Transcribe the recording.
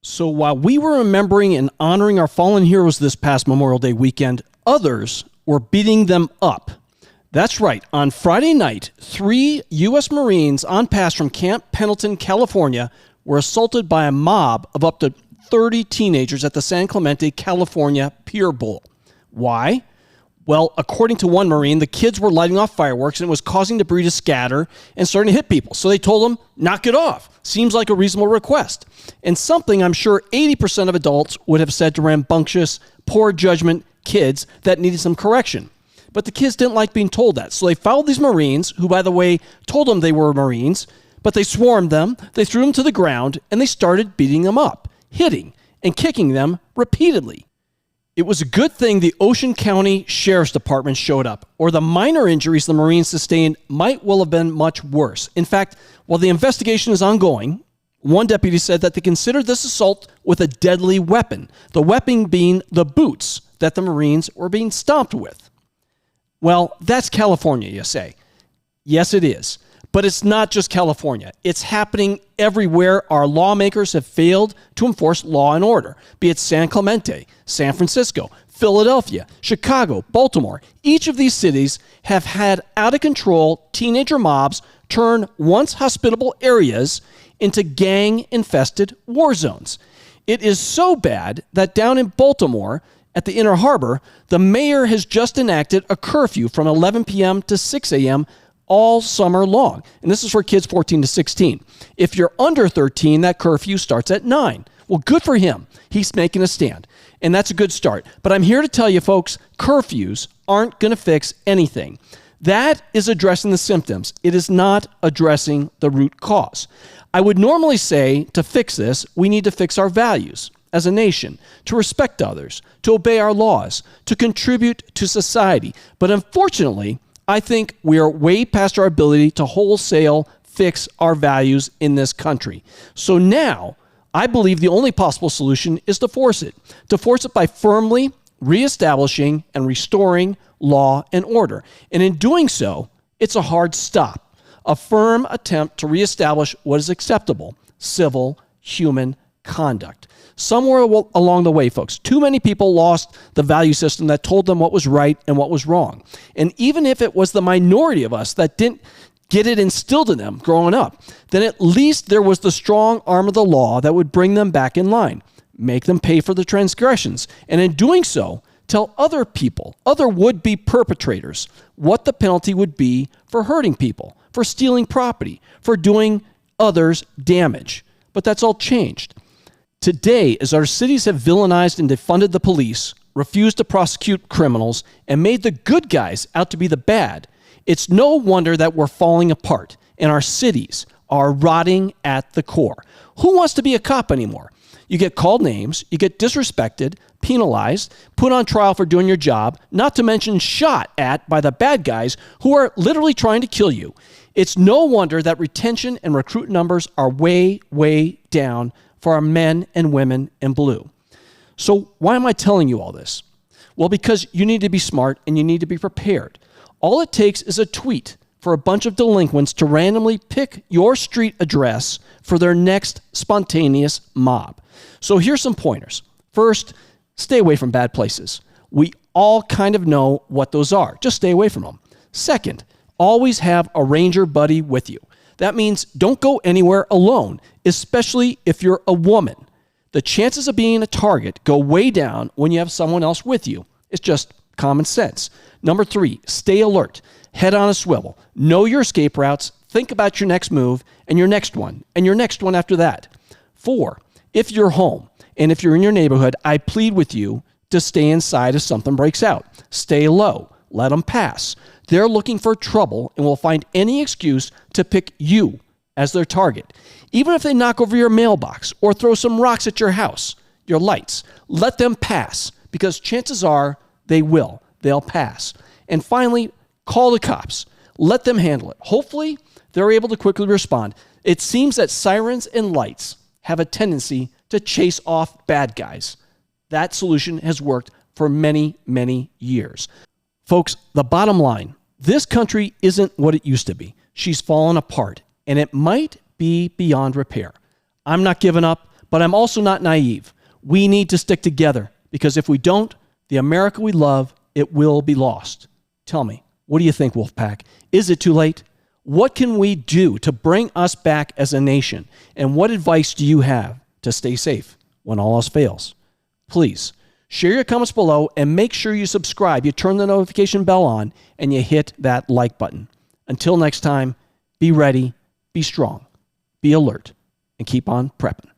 So while we were remembering and honoring our fallen heroes this past Memorial Day weekend, others were beating them up. That's right. On Friday night, 3 U.S. Marines on pass from Camp Pendleton, California, were assaulted by a mob of up to 30 teenagers at the San Clemente, California Pier Bowl. Why? Well, according to one Marine, the kids were lighting off fireworks and it was causing debris to scatter and starting to hit people. So they told them, knock it off. Seems like a reasonable request. And something I'm sure 80% of adults would have said to rambunctious, poor judgment kids that needed some correction. But the kids didn't like being told that. So they followed these Marines, who, by the way, told them they were Marines, but they swarmed them, they threw them to the ground, and they started beating them up, hitting and kicking them repeatedly. It was a good thing the Ocean County Sheriff's Department showed up, or the minor injuries the Marines sustained might well have been much worse. In fact, while the investigation is ongoing, one deputy said that they considered this assault with a deadly weapon, the weapon being the boots that the Marines were being stomped with. Well, that's California, you say. Yes, it is. But it's not just California. It's happening everywhere our lawmakers have failed to enforce law and order, be it San Clemente, San Francisco, Philadelphia, Chicago, Baltimore. Each of these cities have had out-of-control teenager mobs turn once hospitable areas into gang-infested war zones. It is so bad that down in Baltimore, at the Inner Harbor, the mayor has just enacted a curfew from 11 p.m. to 6 a.m. all summer long. And this is for kids 14 to 16. If you're under 13, that curfew starts at 9. Well, good for him. He's making a stand. And that's a good start. But I'm here to tell you, folks, curfews aren't going to fix anything. That is addressing the symptoms. It is not addressing the root cause. I would normally say to fix this, we need to fix our values as a nation, to respect others, to obey our laws, to contribute to society. But unfortunately, I think we are way past our ability to wholesale fix our values in this country. So now, I believe the only possible solution is to force it by firmly reestablishing and restoring law and order. And in doing so, it's a hard stop, a firm attempt to reestablish what is acceptable, civil, human conduct. Somewhere along the way, folks, too many people lost the value system that told them what was right and what was wrong. And even if it was the minority of us that didn't get it instilled in them growing up, then at least there was the strong arm of the law that would bring them back in line, make them pay for the transgressions, and in doing so, tell other people, other would-be perpetrators, what the penalty would be for hurting people, for stealing property, for doing others damage. But that's all changed. Today, as our cities have villainized and defunded the police, refused to prosecute criminals, and made the good guys out to be the bad, it's no wonder that we're falling apart and our cities are rotting at the core. Who wants to be a cop anymore? You get called names, you get disrespected, penalized, put on trial for doing your job, not to mention shot at by the bad guys who are literally trying to kill you. It's no wonder that retention and recruit numbers are way, way down for our men and women in blue. So why am I telling you all this? Well, because you need to be smart and you need to be prepared. All it takes is a tweet for a bunch of delinquents to randomly pick your street address for their next spontaneous mob. So here's some pointers. First, stay away from bad places. We all kind of know what those are. Just stay away from them. Second, always have a ranger buddy with you. That means don't go anywhere alone, especially if you're a woman. The chances of being a target go way down when you have someone else with you. It's just common sense. Number 3, stay alert. Head on a swivel. Know your escape routes. Think about your next move and your next one and your next one after that. 4, if you're home and if you're in your neighborhood, I plead with you to stay inside if something breaks out. Stay low. Let them pass. They're looking for trouble and will find any excuse to pick you as their target. Even if they knock over your mailbox or throw some rocks at your house, your lights, let them pass because chances are they will. They'll pass. And finally, call the cops. Let them handle it. Hopefully, they're able to quickly respond. It seems that sirens and lights have a tendency to chase off bad guys. That solution has worked for many, many years. Folks, the bottom line, this country isn't what it used to be. She's fallen apart, and it might be beyond repair. I'm not giving up, But I'm also not naive. We need to stick together because if we don't, the America we love, it will be lost. Tell me, what do you think, Wolfpack? Is it too late? What can we do to bring us back as a nation? And what advice do you have to stay safe when all else fails? Please share your comments below and make sure you subscribe. You turn the notification bell on and you hit that like button. Until next time, be ready, be strong, be alert, and keep on prepping.